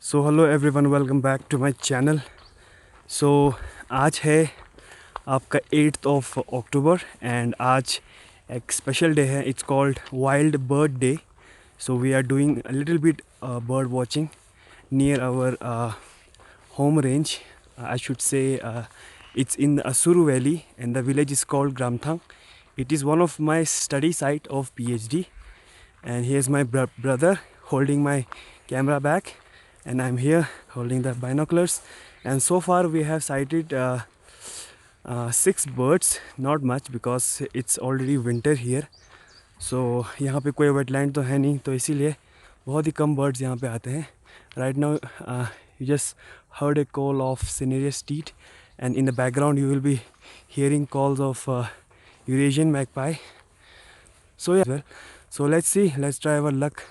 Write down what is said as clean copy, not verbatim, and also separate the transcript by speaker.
Speaker 1: So hello everyone, welcome back to my channel. So आज है आपका 8th ऑफ अक्टूबर एंड आज एक स्पेशल डे है। It's called wild bird day. So we are doing a little bit bird watching near our home range. I should say it's in Suru Valley and the village is called Gramthang. It is one of my study site of PhD. And here's my brother holding my camera back, and I'm here holding the binoculars. And so far we have sighted 6 birds, not much because it's already winter here. So यहाँ पे कोई wetland तो है नहीं, तो इसीलिए बहुत ही कम birds यहाँ पे आते हैं. Right now you just heard a call of cinereous teat, and in the background you will be hearing calls of Eurasian magpie. So yeah, well, so let's see, let's try our luck.